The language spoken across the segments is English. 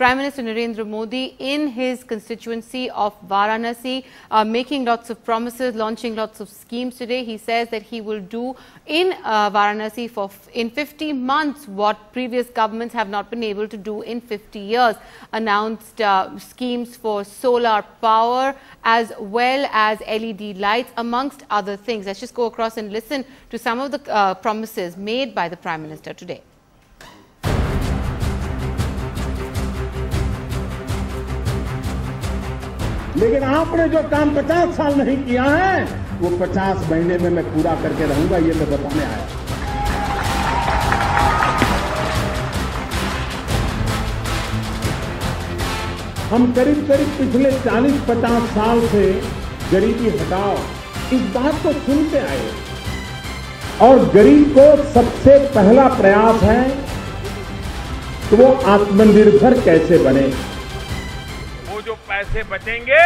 Prime Minister Narendra Modi in his constituency of Varanasi, making lots of promises, launching lots of schemes today. He says that he will do in Varanasi in 50 months what previous governments have not been able to do in 50 years. Announced schemes for solar power as well as LED lights, amongst other things. Let's just go across and listen to some of the promises made by the Prime Minister today. लेकिन आपने जो काम 50 साल नहीं किया है वो 50 महीने में मैं पूरा करके रहूंगा, ये मैं बताने आया। हम करीब पिछले 40-50 साल से गरीबी हटाओ इस बात को सुनते आए और गरीब को सबसे पहला प्रयास है कि वो आत्मनिर्भर कैसे बने। जो पैसे बचेंगे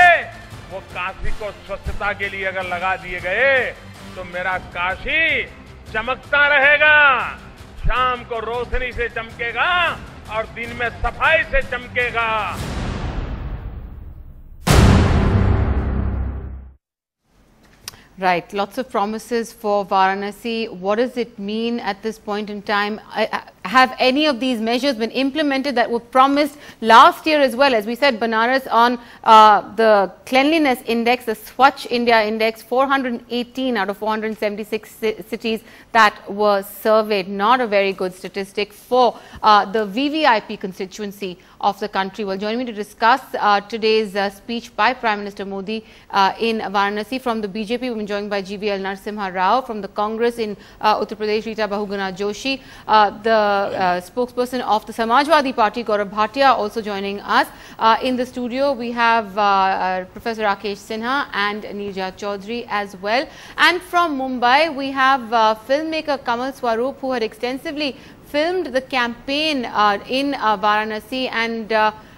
वो काशी को स्वच्छता के लिए अगर लगा दिए गए तो मेरा काशी चमकता रहेगा, शाम को रोशनी से चमकेगा और दिन में सफाई से चमकेगा। Right, lots of promises for Varanasi. What does it mean at this point in time? Have any of these measures been implemented that were promised last year as well? As we said, Banaras on the cleanliness index, the Swachh India index, 418 out of 476 cities that were surveyed. Not a very good statistic for the VVIP constituency of the country. Well, joining me to discuss today's speech by Prime Minister Modi in Varanasi, from the BJP, we've been joined by GVL Narasimha Rao, from the Congress in Uttar Pradesh, Rita Bahuguna Joshi, the spokesperson of the Samajwadi Party, Gaurav Bhatia, also joining us. In the studio, we have Professor Rakesh Sinha and Neerja Chaudhary as well. And from Mumbai, we have filmmaker Kamal Swaroop, who had extensively filmed the campaign in Varanasi and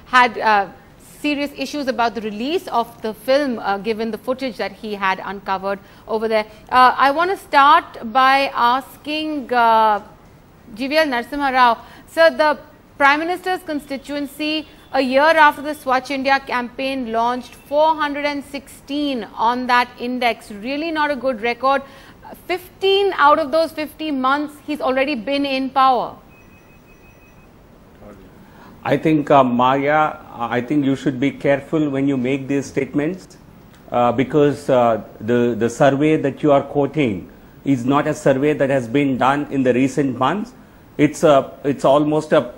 had serious issues about the release of the film, given the footage that he had uncovered over there. I want to start by asking GVL Narasimha Rao, sir, the Prime Minister's constituency, a year after the Swachh India campaign launched, 416 on that index. Really not a good record. 15 out of those 50 months, he's already been in power. I think, Maya, I think you should be careful when you make these statements because the survey that you are quoting is not a survey that has been done in the recent months. It's almost a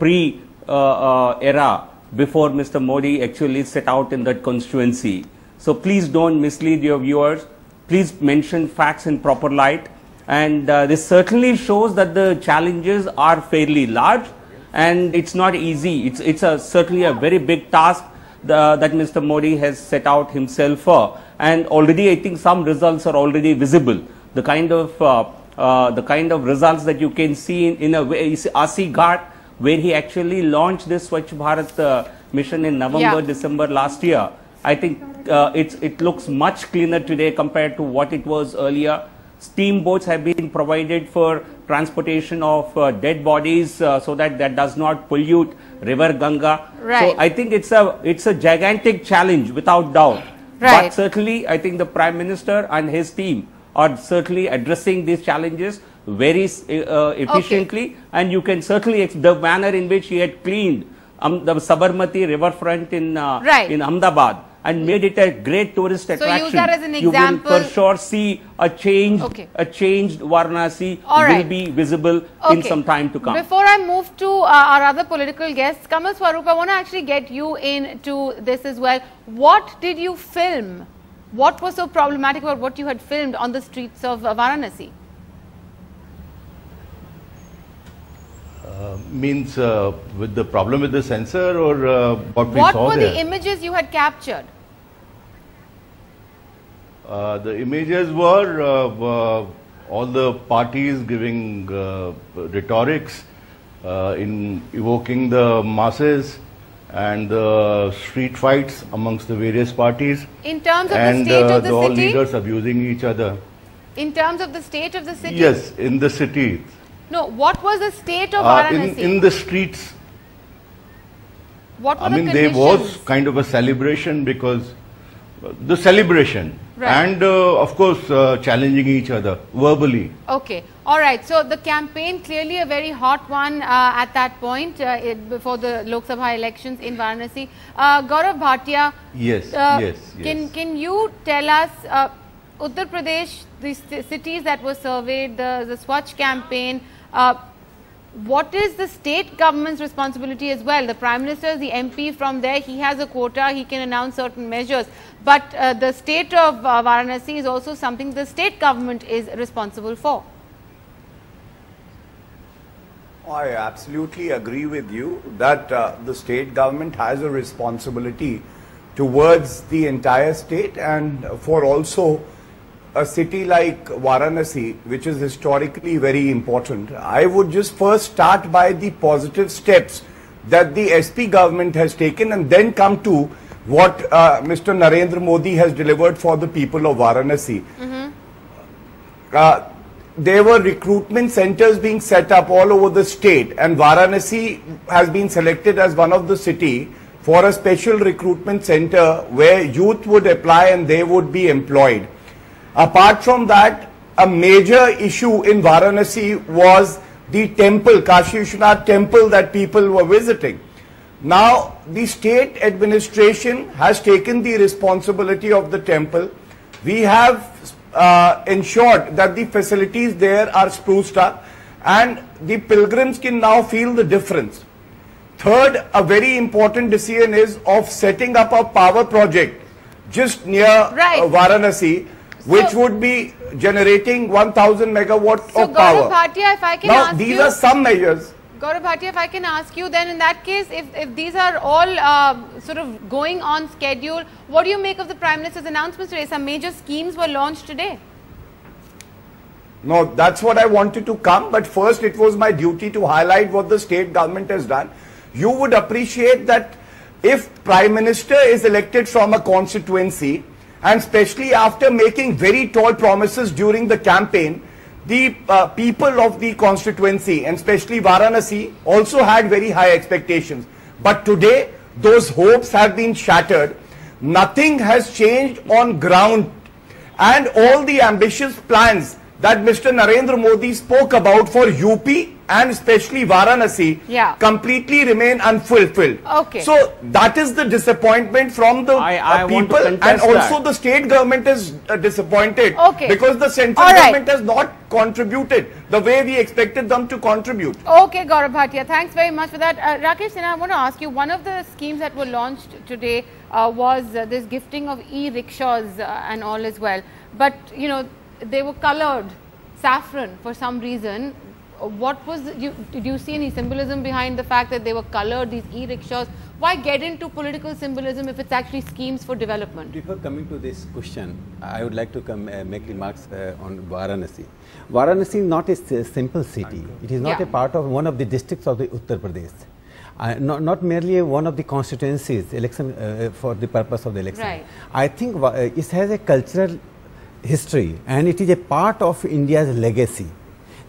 era before Mr. Modi actually set out in that constituency. So please don't mislead your viewers. Please mention facts in proper light. And this certainly shows that the challenges are fairly large and it's not easy. It's certainly a very big task that Mr. Modi has set out himself for. And already I think some results are already visible. The kind of results that you can see in a way is Asi Ghat, where he actually launched this Swachh Bharat mission in November, December last year. I think it looks much cleaner today compared to what it was earlier. Steamboats have been provided for transportation of dead bodies so that does not pollute River Ganga. Right. So I think it's a gigantic challenge without doubt. Right. But certainly I think the Prime Minister and his team are certainly addressing these challenges very efficiently. And you can certainly, the manner in which he had cleaned the Sabarmati riverfront in Ahmedabad and made it a great tourist attraction. So use that as an example. You will for sure see a changed Varanasi will be visible in some time to come. Before I move to our other political guests, Kamal Swaroop, I want to actually get you into this as well. What did you film? What was so problematic about what you had filmed on the streets of Varanasi? Means with the problem with the sensor or what we saw there? What were the images you had captured? The images were all the parties giving rhetorics in evoking the masses and the street fights amongst the various parties. In terms of the state of the city? all leaders abusing each other. In terms of the state of the city? Yes, in the city. No, what was the state of Varanasi? In the streets. What were I mean, the there conditions? was kind of a celebration because the celebration and of course challenging each other verbally. Okay. All right. So the campaign clearly a very hot one at that point before the Lok Sabha elections in Varanasi. Gaurav Bhatia. Yes, Can you tell us Uttar Pradesh, the cities that were surveyed, the Swachh campaign, what is the state government's responsibility as well? The Prime Minister is the MP from there, he has a quota, he can announce certain measures. But the state of Varanasi is also something the state government is responsible for. I absolutely agree with you that the state government has a responsibility towards the entire state and for also a city like Varanasi, which is historically very important. I would just first start by the positive steps that the SP government has taken and then come to what Mr. Narendra Modi has delivered for the people of Varanasi. There were recruitment centers being set up all over the state and Varanasi has been selected as one of the city for a special recruitment center where youth would apply and they would be employed. Apart from that, a major issue in Varanasi was the temple, Kashi Vishwanath temple that people were visiting. Now, the state administration has taken the responsibility of the temple. We have ensured that the facilities there are spruced up and the pilgrims can now feel the difference. Third, a very important decision is of setting up a power project just near Varanasi, which would be generating 1000 megawatts of power. Gaurav Bhatia, if I can now, ask these you, are some measures. Gaurav Bhatia, if I can ask you, then in that case, if these are all sort of going on schedule, what do you make of the Prime Minister's announcements today? Some major schemes were launched today. No, that's what I wanted to come, but first it was my duty to highlight what the state government has done. You would appreciate that if Prime Minister is elected from a constituency, and especially after making very tall promises during the campaign, the people of the constituency and especially Varanasi also had very high expectations. But today, those hopes have been shattered. Nothing has changed on ground and all the ambitious plans that Mr. Narendra Modi spoke about for UP and especially Varanasi completely remain unfulfilled. Okay. So that is the disappointment from the people and also the state government is disappointed because the central government has not contributed the way we expected them to contribute. Okay, Gaurav Bhatia, thanks very much for that. Rakesh Sinha, I want to ask you, one of the schemes that were launched today was this gifting of e-rickshaws and all as well. But, you know, they were colored saffron for some reason. What was did you see any symbolism behind the fact that they were colored, these e-rickshaws? Why get into political symbolism if it's actually schemes for development? Before coming to this question, I would like to make remarks on Varanasi. Varanasi is not a simple city. It is not a part of one of the districts of the Uttar Pradesh. Not merely one of the constituencies election for the purpose of the election. Right. I think it has a cultural history and it is a part of India's legacy.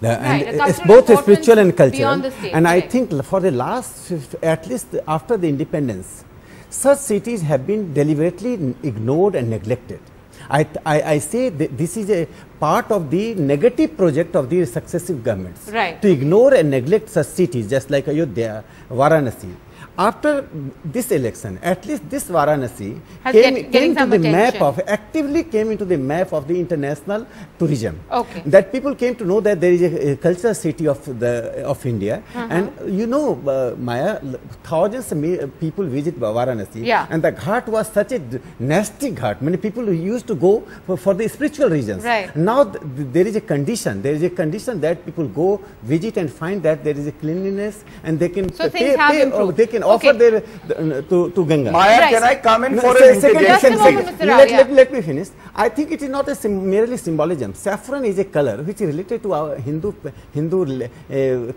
And it's both spiritual and cultural. And I think for the last, at least after the independence, such cities have been deliberately ignored and neglected. I say that this is a part of the negative project of the successive governments. Right. To ignore and neglect such cities just like Ayodhya, Varanasi. After this election, at least this Varanasi came to the map of, actively came into the map of the international tourism. Okay. That people came to know that there is a cultural city of India. And you know, Maya, thousands of people visit Varanasi. And the ghat was such a nasty ghat. Many people used to go for the spiritual reasons. Right. Now there is a condition. There is a condition that people go visit and find that there is a cleanliness and they can they can offer their to Ganga. Maya, can I come in for an interjection? Let me finish. I think it is not a merely symbolism. Saffron is a color which is related to our Hindu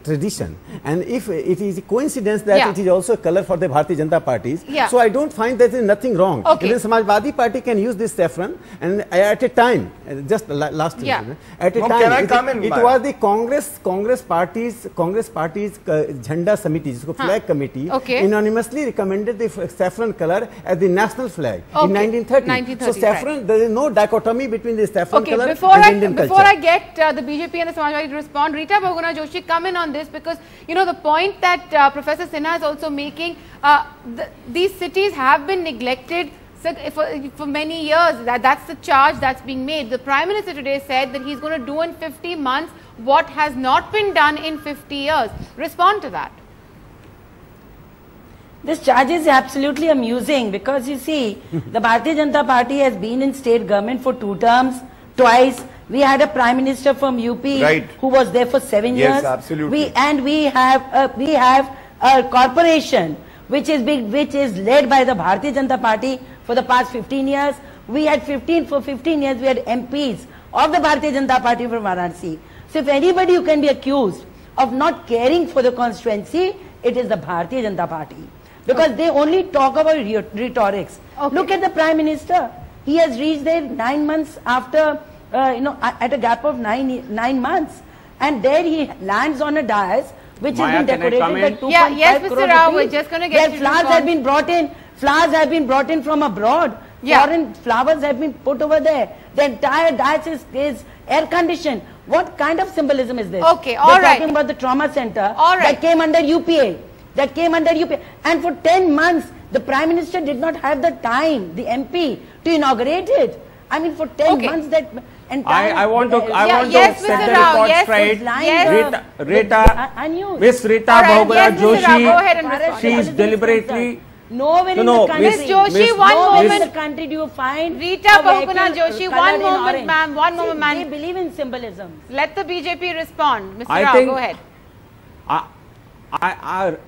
tradition, and if it is a coincidence that it is also a color for the Bharatiya Janata parties, so I don't find that there is nothing wrong. Even Samajwadi Party can use this saffron, and at a time, just last at a time, it was the Congress party's Jhanda Committee, flag committee, unanimously recommended the saffron color as the national flag in 1930. So saffron, there is no dichotomy between the saffron color and Indian culture. Before I get the BJP and the Samajwadi to respond, Rita Bahuguna Joshi, come in on this, because you know the point that Professor Sinha is also making, these cities have been neglected for many years. That's the charge that's being made. The Prime Minister today said that he's going to do in 50 months what has not been done in 50 years. Respond to that. This charge is absolutely amusing, because you see, the Bharatiya Janata Party has been in state government for 2 terms, twice. We had a Prime Minister from UP who was there for 7 years. Yes, absolutely. We have a corporation which is led by the Bharatiya Janata Party for the past 15 years. We had 15 years we had MPs of the Bharatiya Janata Party from Varanasi. So if anybody who can be accused of not caring for the constituency, it is the Bharatiya Janata Party. Because they only talk about rhetorics. Look at the Prime Minister. He has reached there 9 months after, at a gap of 9 months. And there he lands on a dais which has been decorated with 2.5 crore Rao, we're just going to get flowers have been brought in. Flowers have been brought in from abroad. Foreign flowers have been put over there. The entire dais is air conditioned. What kind of symbolism is this? Okay, all right. They're talking about the trauma center that came under UPA. And for 10 months, the Prime Minister did not have the time, the MP, to inaugurate it. I mean, for 10 months that entire... I want to set the record straight. Rita, Miss Rita Bahuguna Joshi, she is deliberately... Nowhere in the country. Miss Joshi, one moment. In the country do you find Rita Bahuguna Joshi, one moment, ma'am. One moment, ma'am. They believe in symbolism. Let the BJP respond. Mr. Rao, go ahead.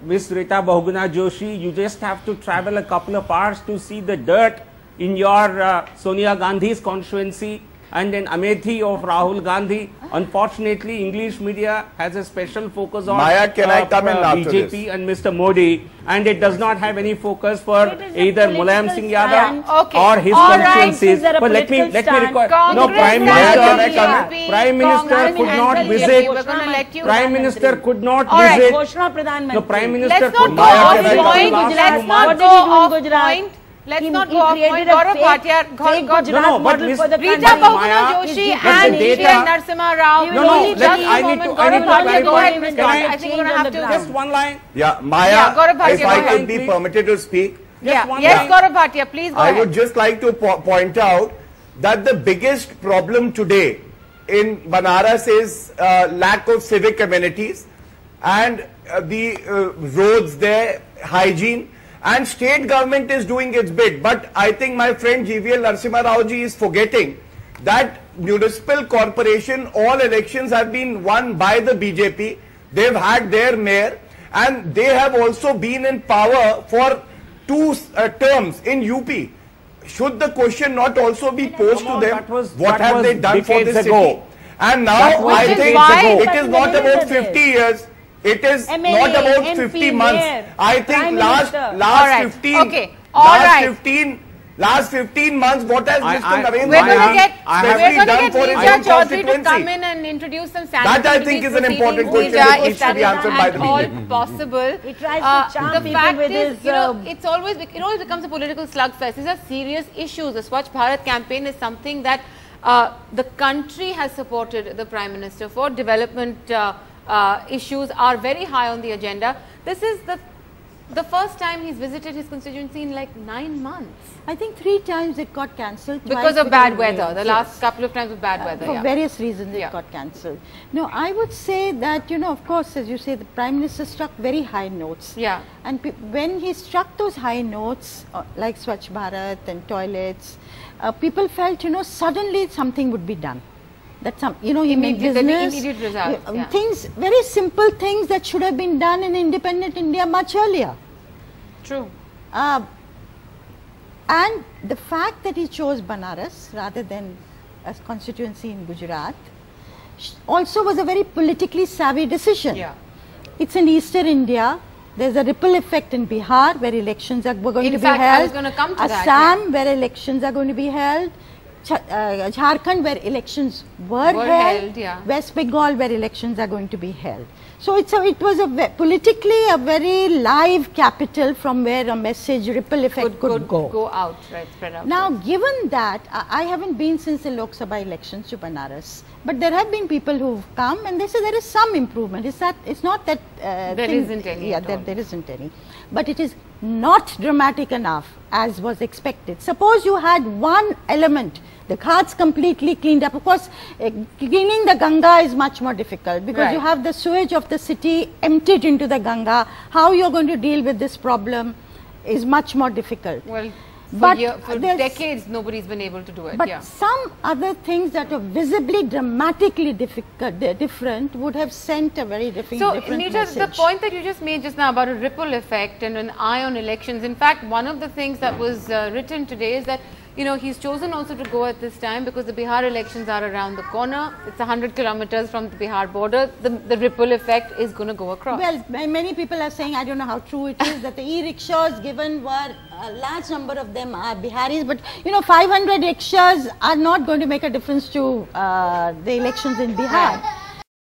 Miss Rita Bahuguna Joshi, you just have to travel a couple of hours to see the dirt in your Sonia Gandhi's constituency and then Amethi of Rahul Gandhi. Unfortunately, English media has a special focus on BJP and Mr. Modi, and it does not have any focus for either Mulayam Singh Yadav or his constituencies. But let me record. No, Prime Minister could not visit. Prime Minister could not visit. No, Prime Minister could not visit. Let's not go off point. Let's not go off point. Gaurav Bhatia, Rita Bahuguna Joshi and Narasimha Rao. I need to clarify. I think we're going to have to... Just one line. Yeah, Maya, if I could be permitted to speak. Yes, Gaurav Bhatia, please go ahead. I would just like to point out that the biggest problem today in Banaras is lack of civic amenities and the roads there, hygiene. And state government is doing its bit, but I think my friend GVL Narasimha Rao ji is forgetting that municipal corporation, all elections have been won by the BJP. They've had their mayor and they have also been in power for 2 terms in UP. Should the question not also be posed to them? What have they done for this city? And now I think it is not about 50 years. It is not about 50 months. I think last 15 months, what has Mr. Narendra Modi done for his own constituency? To come in and introduce some standards. That I think is an important question that needs to be answered by the BJP. All possible. He tries to charm people with his... it always becomes a political slugfest. These are serious issues. The Swachh Bharat campaign is something that the country has supported the Prime Minister for. Development issues are very high on the agenda. This is the first time he's visited his constituency in like 9 months. I think 3 times it got cancelled. Because of bad weather. The last couple of times of bad weather. For various reasons it got cancelled. No, I would say that, of course, as you say, the Prime Minister struck very high notes. Yeah. And when he struck those high notes, like Swachh Bharat and toilets, people felt, suddenly something would be done. That he made business, immediate results, things, very simple things that should have been done in independent India much earlier. True. And the fact that he chose Banaras rather than a constituency in Gujarat also was a very politically savvy decision. Yeah. It's in Eastern India. There's a ripple effect in Bihar where elections are going to be held. I was going to come to Assam where elections are going to be held. Jharkhand where elections were held, West Bengal where elections are going to be held. So it was politically a very live capital from where a message ripple effect could go out, right, spread out. Now, given that, I haven't been since the Lok Sabha elections to Banaras, but there have been people who've come and they say there is some improvement. It's not that there isn't any. Yeah, there isn't any, but it is not dramatic enough as was expected. Suppose you had one element, the ghats completely cleaned up. Of course, cleaning the Ganga is much more difficult because you have the sewage of the city emptied into the Ganga. How you're going to deal with this problem is much more difficult. Well, for decades, nobody's been able to do it. But some other things that are visibly, dramatically different would have sent a very different message. The point that you just made just now about a ripple effect and an eye on elections. In fact, one of the things that was written today is that, you know, he's chosen also to go at this time because the Bihar elections are around the corner. It's 100 kilometers from the Bihar border. The ripple effect is going to go across. Well, many people are saying, I don't know how true it is, that the e-rickshaws given were, a large number of them are Biharis, but you know, 500 rickshaws are not going to make a difference to the elections in Bihar.